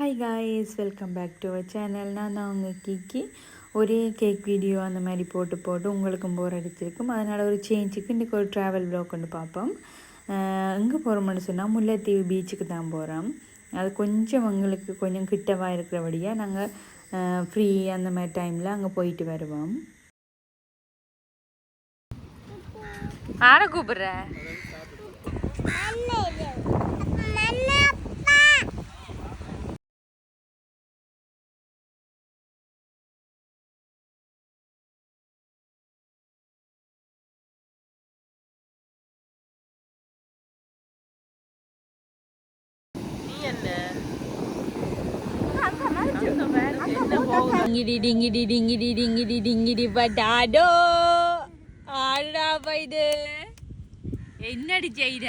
Hi guys, welcome back to our channel. நான் தான் உங்கள் கிக்கி. ஒரே கேக் வீடியோ அந்த மாதிரி போட்டு உங்களுக்கும் போர் அடிச்சிருக்கும். அதனால் ஒரு சேஞ்சுக்கு இன்றைக்கி ஒரு ட்ராவல் வ்ளாக் கொண்டு பார்ப்போம். எங்கே போகிறோம்னு சொன்னால் முல்லைத்தீவு பீச்சுக்கு தான் போகிறோம். அது கொஞ்சம் எங்களுக்கு கொஞ்சம் கிட்டவாக இருக்கிறபடியாக நாங்கள் ஃப்ரீ அந்த மாதிரி டைமில் அங்கே போயிட்டு வருவோம். ஆட கூப்பிட்ற டிங்கிடி டிங்கிடி டிங்கிடி டிங்கிடி டிங்கிடி பட்டாடோ ஆடுறா பைடு. என்னடி செய்ற?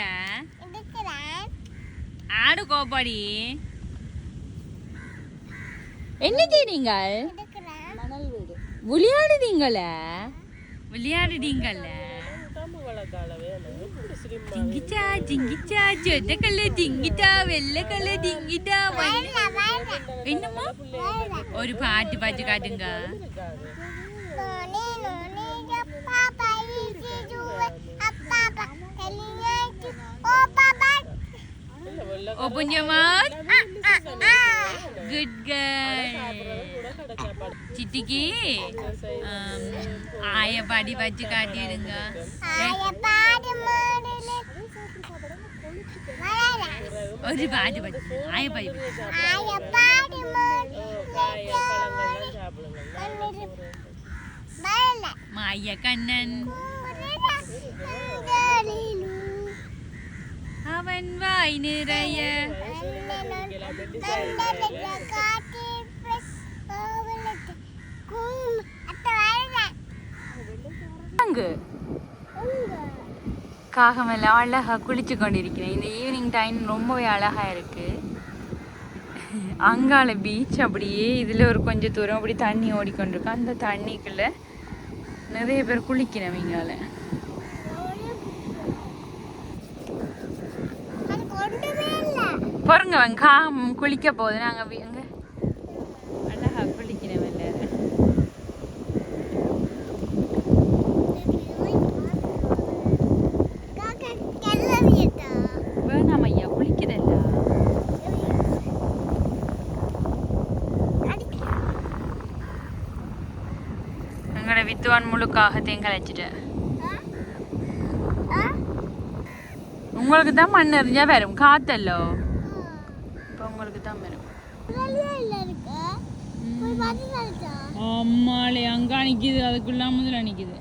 ஆடு கோப்பாடி. என்ன செய்றீங்க? விளையாடுறீங்கள விளையாடுறீங்கள டிங்கிச்சா டிங்கிச்சா சொத்த கல்ல டிங்கிட்டா வெள்ளை கல்ல டிங்கிட்டா. என்னம்மா ஒரு பாட்டு பாட்டு காட்டுங்க. Open your mouth. Good girl. சித்திக்கு ஆய பாடி வச்சு காட்டிடுங்க. ஒரு பாட்டு பாட்டு ஆய பாடி மாய கண்ணன் அவன் வாய் நிறைய காகமெல்லாம் அழகா குளிச்சு கொண்டிருக்கிறேன். இந்த ஈவினிங் டைம் ரொம்பவே அழகா இருக்கு. அங்கால பீச் அப்படியே இதுல ஒரு கொஞ்சம் தூரம் அப்படி தண்ணி ஓடிக்கொண்டிருக்கு. அந்த தண்ணிக்குள்ள நிறைய பேர் குளிக்கிறேன். இங்கால பாருங்க, காகம் குளிக்க போகுது. நாங்க அங்க அழகா குளிக்கிறோம். வேணாம் ஐயா, குளிக்கிறல்ல. எங்களோட வித்துவான் முழுக்காக தேங்காய் வச்சுட்டேன். உங்களுக்கு தான் மண் எறிஞ்சா வரும் காத்தல்லோ. இப்போ உங்களுக்கு தான் வரும். அம்மாளே அங்கா நிக்குது, அதுக்குள்ள முதல்ல நிக்குது.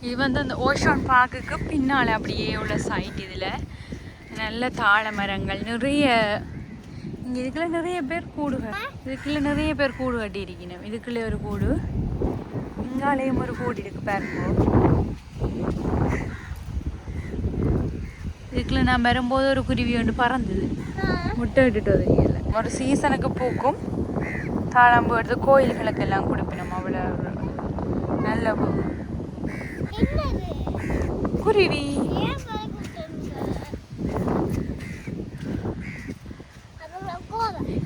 இது வந்து அந்த ஓஷன் பார்க்குக்கு பின்னால் அப்படியே உள்ள சைட். இதில் நல்ல தாழை மரங்கள் நிறைய. இங்கே இதுக்குள்ள நிறைய பேர் கூடு கட்டி இருக்கணும். இதுக்குள்ளே ஒரு கூடு, இங்காலேயும் ஒரு கூடு இருக்கு பாருங்க. இதுக்குள்ள நான் வரும்போது ஒரு குருவி ஒன்று பறந்தது, முட்டை விட்டுட்டு தெரியல. ஒரு சீசனுக்கு பூக்கும் தாழம்பு எடுத்து கோயில்களுக்கெல்லாம் கொடுப்பினோம். அவ்வளோ நல்ல குருவி.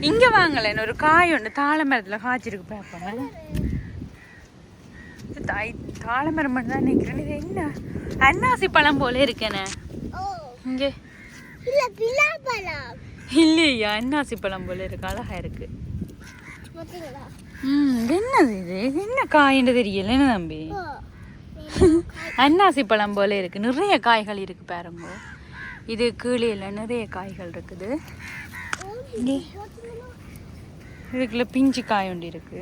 இங்க வாங்கலன்னு ஒரு காய் ஒன்று தாழை மரத்துல காய்ச்சிருக்கு பார்ப்போங்க. தாழை மரம் மட்டும் தான் நினைக்கிறேன். இது என்ன அன்னாசி பழம் போல இருக்கேனே. இங்கே இல்லையா, அன்னாசி பழம் போல இருக்கு, அழகா இருக்கு. என்னது இது? என்ன காயின்னு தெரியல. என்ன தம்பி? அன்னாசி பழம் போல இருக்கு. நிறைய காய்கள் இருக்கு பாருங்க. இது கீழே நிறைய காய்கள் இருக்குது. இதுக்குள்ள பிஞ்சு காய் ஒன்று இருக்கு.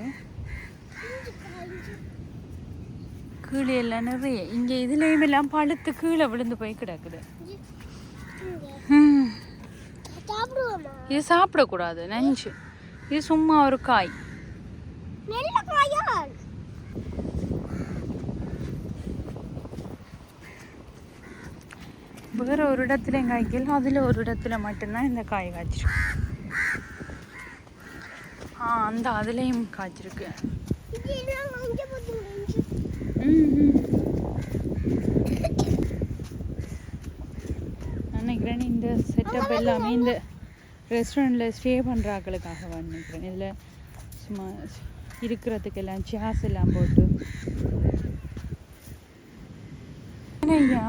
கீழே எல்லாம் நிறைய இங்கே இதுலேயும் எல்லாம் பழுத்து கீழே விழுந்து போய் கிடக்குது. இது சாப்பிடக்கூடாது நஞ்சு. இது சும்மா ஒரு காய். வேற ஒரு இடத்துல காய்க்கல, அதுல ஒரு இடத்துல மட்டும்தான் இந்த காய் காய்ச்சிருக்கு. அந்த அதுலயும் காய்ச்சிருக்கு. நினைக்கிறேன் இந்த செட்டப் எல்லாமே இந்த ரெஸ்டாரண்ட்ல ஸ்டே பண்றாங்களுக்காக நினைக்கிறேன். இதுல சும்மா இருக்கிறதுக்கு எல்லாம் சேர்ஸ் எல்லாம் போட்டு ஐயா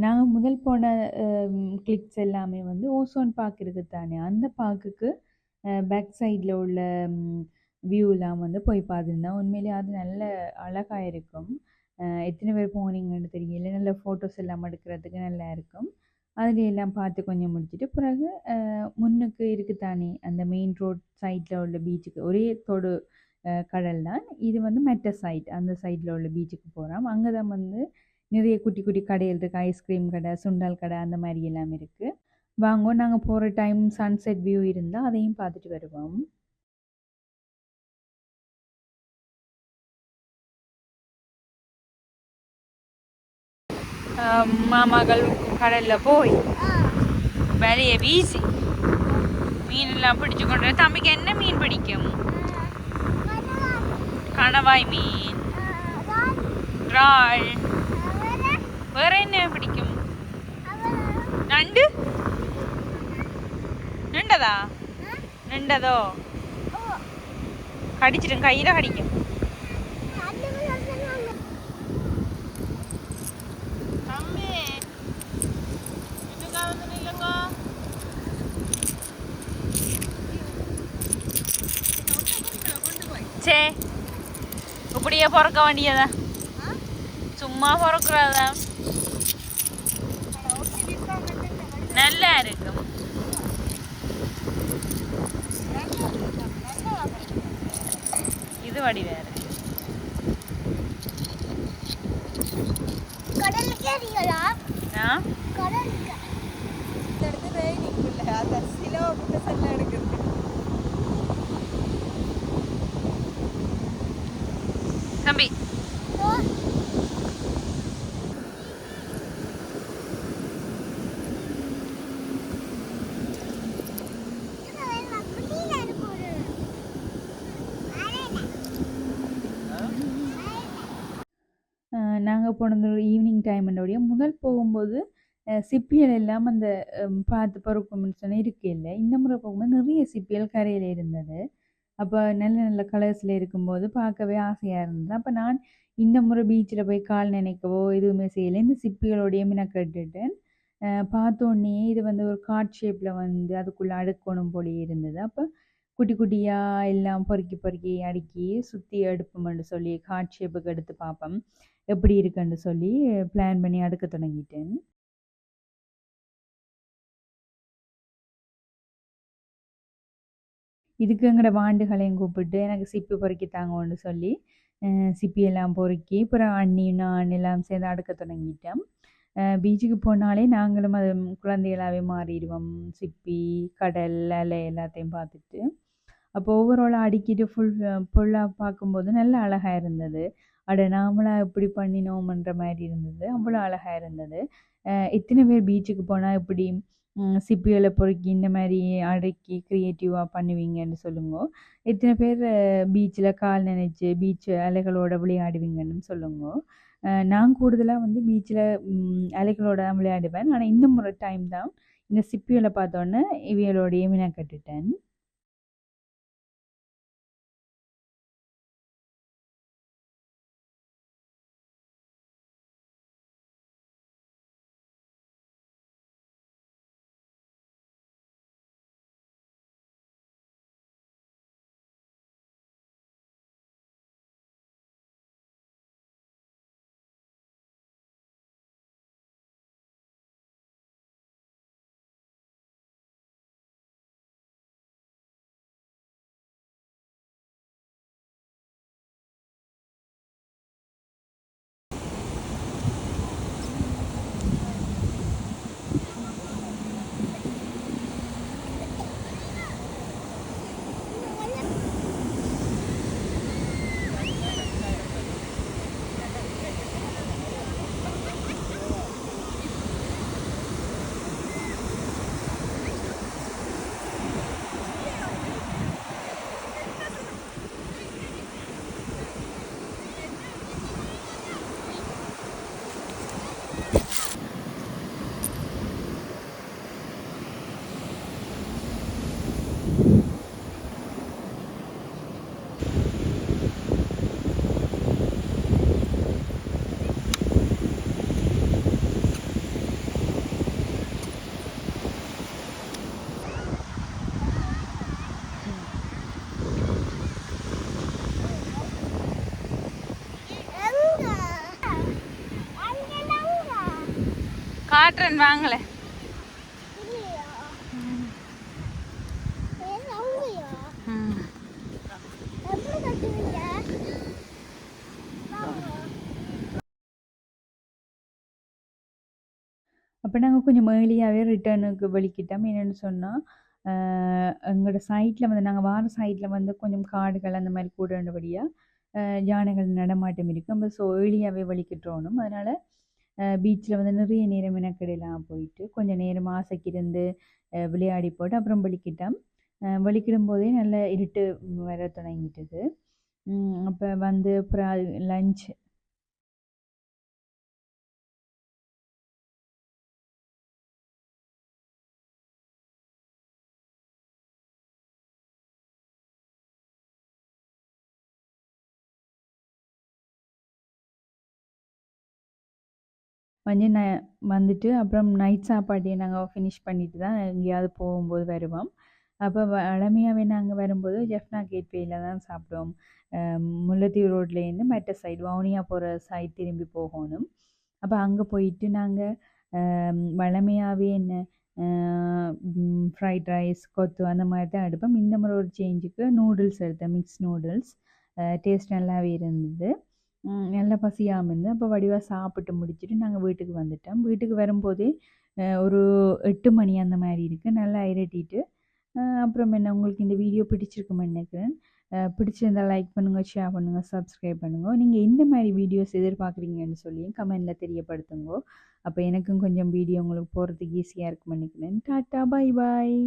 நாங்கள் முதல் போன கிளிக்ஸ் எல்லாமே வந்து ஓசோன் பார்க் இருக்குது தானே, அந்த பார்க்குக்கு பேக் சைடில் உள்ள வியூலாம் வந்து போய் பார்த்துருந்தேன். உண்மையிலேயே அது நல்ல அழகாக இருக்கும். எத்தனை பேர் போனீங்கன்னு தெரியல. நல்ல ஃபோட்டோஸ் எல்லாம் எடுக்கிறதுக்கு நல்லா இருக்கும். அதில் எல்லாம் பார்த்து கொஞ்சம் முடிச்சுட்டு பிறகு முன்னுக்கு இருக்குதானே அந்த மெயின் ரோட் சைடில் உள்ள பீச்சுக்கு ஒரே தொடு கடல் தான். இது வந்து மெட்ட சைட், அந்த சைடில் உள்ள பீச்சுக்கு போகிறோம். அங்கே தான் வந்து நிறைய குட்டி குட்டி கடைகள் இருக்குது. ஐஸ்கிரீம் கடை, சுண்டல் கடை, அந்த மாதிரி எல்லாம் இருக்குது. வாங்க நாங்கள் போகிற டைம் சன்செட் வியூ இருந்தால் அதையும் பார்த்துட்டு வருவோம். மாமாக்கள் கடலில் போய் வலையை வீசி மீனெல்லாம் பிடிச்சு கொண்டு. தம்பிக்கு என்ன மீன் பிடிக்கும்? கணவாய் மீன், இறால். வேற என்ன பிடிக்கும்? நண்டு. நண்டதா? நண்டதோ கடிச்சிடும், கையில கடிக்கும். சே இப்படியே பிறக்க வேண்டியதா? சும்மா பிறக்கிறதா? நல்லா இருக்கும். இது வடி வேற. தம்பி நாங்கள் போனது ஈவினிங் டைம்னுடைய முதல் போகும்போது சிப்பியல் எல்லாம் அந்த பார்த்து பருவம்னு சொன்னால் இருக்கே இல்லை. இந்த முறை போகும்போது நிறைய சிப்பியல் கரையில் இருந்தது. அப்போ நல்ல நல்ல கலர்ஸில் இருக்கும்போது பார்க்கவே ஆசையாக இருந்தது. அப்போ நான் இந்த முறை பீச்சில் போய் கால் நினைக்கவோ எதுவுமே செய்யலை. இந்த சிப்பிகளோடைய நான் கேட்டுட்டேன். பார்த்தோன்னே இது வந்து ஒரு கார்ட் ஷேப்பில் வந்து அதுக்குள்ளே அடுக்கணும் போலேயே இருந்தது. அப்போ குட்டி குட்டியாக எல்லாம் பொறுக்கி பொறுக்கி அடுக்கி சுற்றி எடுப்போம்னு சொல்லி கார்ட் ஷேப்புக்கு எடுத்து பார்ப்போம் எப்படி இருக்குன்னு சொல்லி பிளான் பண்ணி அடுக்க தொடங்கிட்டேன். இதுக்கு எங்களோட வாண்டுகளையும் கூப்பிட்டு எனக்கு சிப்பி பொறுக்கி தாங்கன்னு சொல்லி சிப்பியெல்லாம் பொறுக்கி அப்புறம் அண்ணி நான் எல்லாம் சேர்ந்து அடுக்க தொடங்கிட்டோம். பீச்சுக்கு போனாலே நாங்களும் அது குழந்தைகளாகவே மாறிடுவோம். சிப்பி, கடல், அலை எல்லாத்தையும் பார்த்துட்டு அப்போ ஓவராலாக அடிக்கிட்டு ஃபுல்லாக பார்க்கும்போது நல்ல அழகாக இருந்தது. அட நாமளாக எப்படி பண்ணினோம்ன்ற மாதிரி இருந்தது. அவ்வளோ அழகாக இருந்தது. எத்தனை பேர் பீச்சுக்கு போனால் இப்படி சிப்பிகளை பொறுக்கி இந்த மாதிரி அடக்கி க்ரியேட்டிவாக பண்ணுவீங்கன்னு சொல்லுங்க. எத்தனை பேர் பீச்சில் கால் நினைச்சு பீச் அலைகளோட விளையாடுவீங்கன்னு சொல்லுங்க. நான் கூடுதலாக வந்து பீச்சில் அலைகளோட தான் விளையாடுவேன். ஆனால் இந்த முறை டைம் தான் இந்த சிப்பிகளை பார்த்தோன்னே இவைகளோடையே நான் கட்டுட்டேன். காட்டுறேன் வாங்களே. அப்போ நாங்கள் கொஞ்சம் ஏர்லியாகவே ரிட்டர்னுக்கு வெளிக்கிட்டோம். என்னென்னு சொன்னால் எங்களோட சைட்டில் வந்து நாங்கள் வார சைட்டில் வந்து கொஞ்சம் காடுகள் அந்த மாதிரி கூடபடியாக யானைகள் நடமாட்டம் இருக்கும். நம்ம ஸோ ஏர்லியாகவே வெளிக்கிட்டுறோணும். அதனால் பீச்சில் வந்து நிறைய நேரம் மெனக்கெடலாம் போயிட்டு கொஞ்சம் நேரம் ஆசைக்கு இருந்து விளையாடி போட்டு அப்புறம் வெளிக்கிட்டோம். வெளிக்கிடும் போதே நல்ல இருட்டு வர தொடங்கிட்டது. அப்போ வந்து அப்புறம் லஞ்ச் வந்து வந்துட்டு அப்புறம் நைட் சாப்பாட்டையும் நாங்கள் ஃபினிஷ் பண்ணிட்டு தான் எங்கேயாவது போகும்போது வருவோம். அப்போ வழமையாகவே நாங்கள் வரும்போது ஜெஃப்னா கேட்வேயில் தான் சாப்பிடுவோம். முல்லைத்தீவு ரோட்லேருந்து மற்ற சைடு வவுனியா போகிற சைடு திரும்பி போகணும். அப்போ அங்கே போயிட்டு நாங்கள் வழமையாகவே என்ன ஃப்ரைட் ரைஸ் கொத்து அந்த மாதிரி தான் எடுப்போம். இந்த முறை ஒரு சேஞ்சுக்கு நூடுல்ஸ் எடுத்தேன், மிக்ஸ் நூடுல்ஸ். டேஸ்ட் நல்லாவே இருந்தது. நல்ல பசியாகவும் இருந்து அப்போ வடிவாக சாப்பிட்டு முடிச்சுட்டு நாங்கள் வீட்டுக்கு வந்துட்டோம். வீட்டுக்கு வரும்போதே ஒரு 8 மணி அந்த மாதிரி இருக்குது. நல்லா இரட்டிட்டு அப்புறம் என்ன உங்களுக்கு இந்த வீடியோ பிடிச்சிருக்குமென்னு நினைக்கிறேன். பிடிச்சிருந்தால் லைக் பண்ணுங்கள், ஷேர் பண்ணுங்கள், சப்ஸ்கிரைப் பண்ணுங்கள். நீங்கள் இந்த மாதிரி வீடியோஸ் எதிர்பார்க்குறீங்கன்னு சொல்லி கமெண்டில் தெரியப்படுத்துங்க. அப்போ எனக்கும் கொஞ்சம் வீடியோ உங்களுக்கு போகிறதுக்கு ஈஸியாக இருக்குமென்னு நினைக்கிறேன். Tata, bye bye.